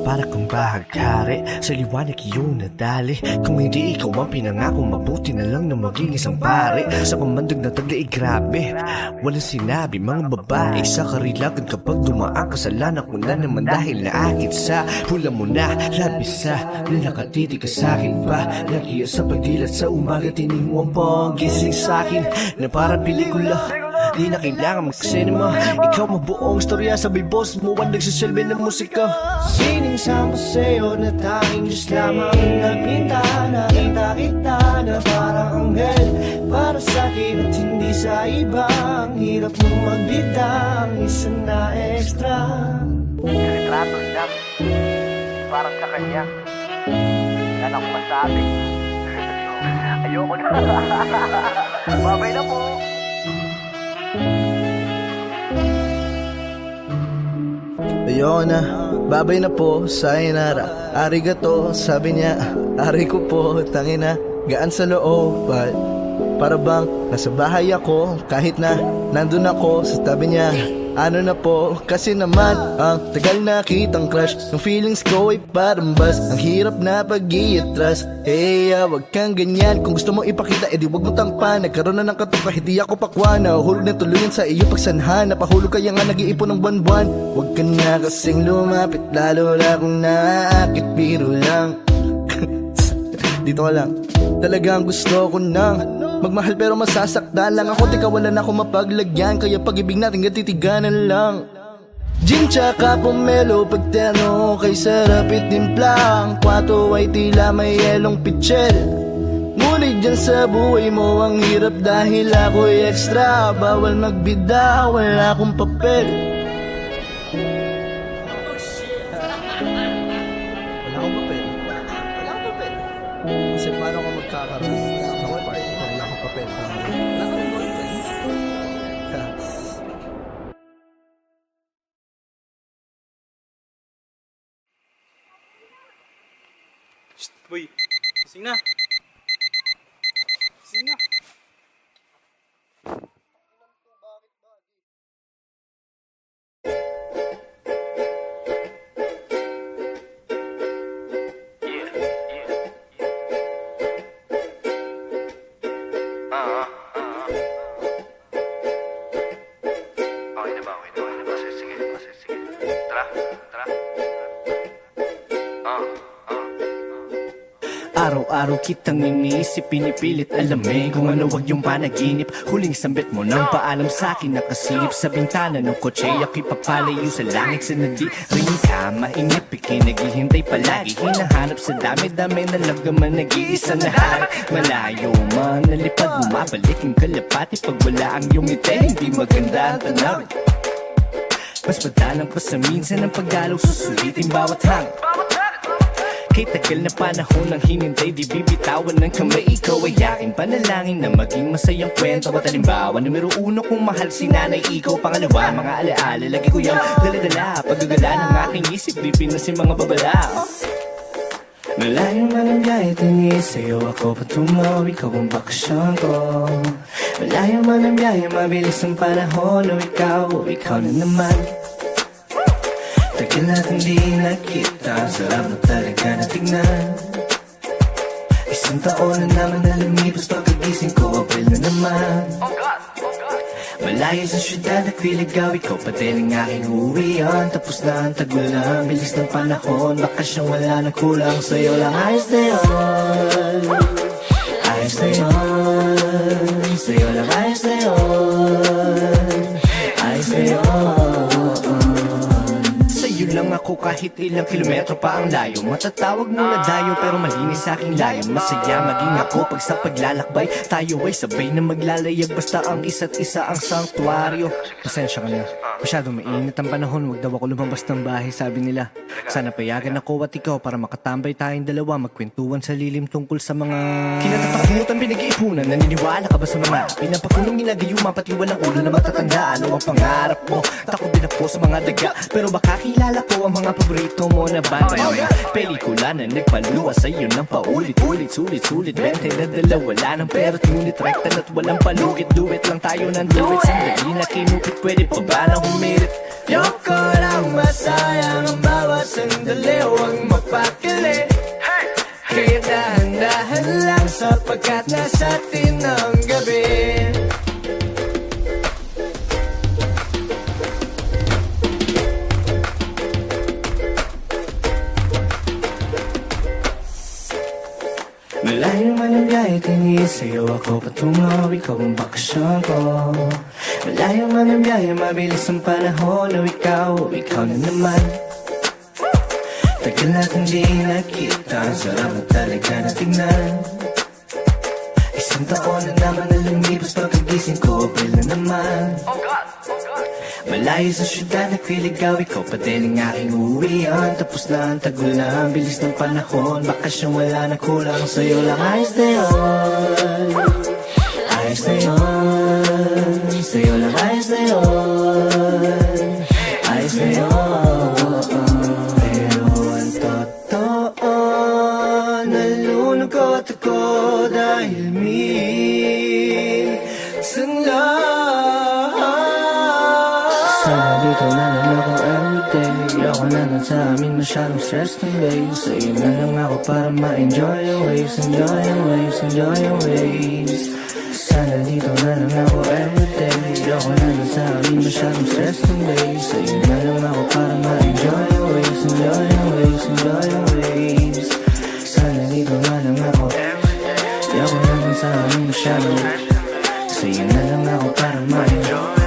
Para kang bahaghari, sa liwanag iyong nadali. Kung hindi ikaw ang pinangako, mabuti na lang na maging isang pare. Sa pamandag na taglay, grabe, walang sinabi mga babae sa karilagan. Kapag dumaan kasalanan ko na naman dahil naakit sa pula mo na labis sa nilakatiti ka sa'kin pa. Nakiya sa pagdilat sa umaga, tining mo ang panggising sa'kin na parang pelikula. Di na kailangan mag-cinema, ikaw mabuong istorya, sabay boss mo ang nagsisilbi ng musika. Siningsang ko sa'yo na tanging Diyos lamang nagpinta. Nakita kita na parang anghel para sa'kin at hindi sa iba. Ang hirap mo magbida, ang isa na extra. Retrato lang, parang sa kanya. Yan ang masabi. Ayoko na. Babay na po. Ayoko na, babay na po, sayonara. Arigato, sabi niya, ari ko po, tangina. Gaan sa loob, para bang nasa bahay ako. Kahit na nandun ako sa tabi niya. Ano na po, kasi naman ang tagal na kitang crush. Yung feelings ko ay parang bus, ang hirap na pag-i-atras. Wag kang ganyan, kung gusto mo ipakita, edi wag mo tangpan. Nagkaroon na ng katuka, hindi ako pakwa. Nahuhulog na tuluyan sa iyo pagsanhan. Napahulog kaya nga nag-iipon ng buwan-buwan. Wag ka na kasing lumapit, lalo na kung naakit, biro lang. Dito ka lang. Talagang gusto ko nang magmahal pero masasaktan lang ako. Di kawalan ako mapaglagyan, kaya pag-ibig natin gatitiganan lang. Gin tsaka pomelo, pagterno kay sarap itimplang. Kwato ay tila may yelong pichel. Ngunit dyan sa buhay mo ang hirap dahil ako'y extra. Bawal magbida, wala akong papel. Wala akong papel. Wala akong papel. Kasi paano ka magkakaroon? Wala akong papel. Wala akong boyfriend. Shh, boy. Gising na. Gising na. Araw-araw kitang iniisip, pinipilit alamin kung ano wag yung panaginip. Huling sambit mo nang paalam sa'kin, nakasilip sa bintana ng kotse. Ako'y papalayo sa langit sa nadi rin ka mainip, ikinaghihintay palagi. Hinahanap sa dami-dami na lagaman, nag-iisa na harap. Malayo man, nalipad, bumabalik yung kalapati. Pag wala ang iyong ngiti, hindi maganda ang tanawin. Mas madalang pa sa minsan ang paggalaw, susulitin bawat hang. Kay tagal na panahon ng hinintay, di bibitawan ng kamay. Ikaw ay aking panalangin na maging masayang kwento. At halimbawa, numero 1 kung mahal si nanay, ikaw pangalawa. Mga alaala, lagi ko yung dala-dala. Paggagala ng aking isip, di pinasin mga babala. Malayo man ang biyahe, tingis sa'yo ako patungo. Ikaw ang bakasyon ko. Malayo man ang biyahe, mabilis ang panahon. O ikaw na naman. Tagal natin di nakita, sarap na talaga na tignan. Isang taon na naman na lumipas, pagkagising ko, April na naman. Malayo sa syudad, nagliligaw, ikaw pa din ang aking uwian. Tapos na ang tagulan, bilis ng panahon, bakasyong wala na kulang. Sa'yo lang ayos na yun, ayos na yun. Sa'yo lang ayos na yun, ayos na yun. Lang ako kahit ilang kilometro pa ang layo. Matatawag mo na dayo pero malinis sa aking layon. Masaya maging ako pag sa paglalakbay tayo ay sabay na maglalayag. Basta ang isa't isa ang sanktuaryo. Pasensya ka na. Masyadong mainit ang panahon, wag daw ako lumabas ng bahay, sabi nila. Sana payagan ako at ikaw para makatambay tayong dalawa, magkwentuhan sa lilim tungkol sa mga kinatatakutan, pinag-iipunan. Naniniwala ka ba sa mga pinapakulong ginagayuma, pati walang ulo na matatanda? Ano ang pangarap mo? Takot din ako sa mga daga, pero baka kilala ko ang mga paborito mo na banda. Mga pelikula na nagpaluwa sa'yo ng paulit-ulit, sulit-sulit 20 na dala, wala ng pera't ngunit rekta na't walang palugit. Duet lang tayo ng duet, sandali na kinupit, pwede pa ba na humirit? Yoko lang masayang ang bawat sandali, huwag mapakili. Kaya dahan-dahan lang sapagkat nasa atin ang gabi. Malayo man ang gaya, tingin sa'yo ako patungo, ikaw ang bakasyon ko. Malayo man ang biyahe, mabilis ang panahon, o ikaw na naman. Tagal natin di nakita, ang sarap na talaga na tingnan. Isang taon na naman na lumipas, pagkagising ko, April na naman. Malayo sa syudad, nagliligaw, ikaw pa din ang aking uwian. Tapos na ang tagulan, bilis ng panahon, bakasyon wala na kulang, sa'yo lang ayos na yun. Ayos na yun, sa'yo lang ayos na yun. Ayos na yun. Pero ang totoo, nalulungkot ako dahil minsan lang. Sana dito na lang ako everyday, ayoko na lang sa amin masyadong stress ng waves. Sa'yo na lang ako para ma-enjoy yung waves, enjoy yung waves, enjoy yung waves. Sana dito na lang ako everyday, ayoko na lang sa amin masyadong stress ng waves. Sa'yo na lang ako para ma-enjoy yung waves, enjoy yung waves, enjoy yung waves. Sana dito na lang ako, ayoko na lang sa amin masyadong. Sa'yo na lang ako para ma-enjoy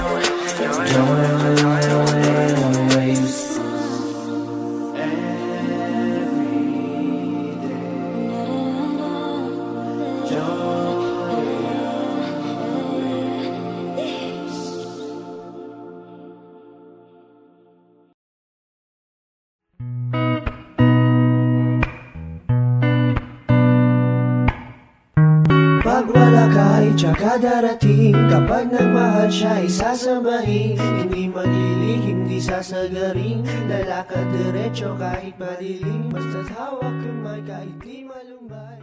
pag wala ka ay tsaka darating. Kapag nagmahal siya ay sasabahin. Hindi maglilihim, di sasagaring. Lalakad diretso kahit madilim. Basta't hawak kamay kahit di malumbay.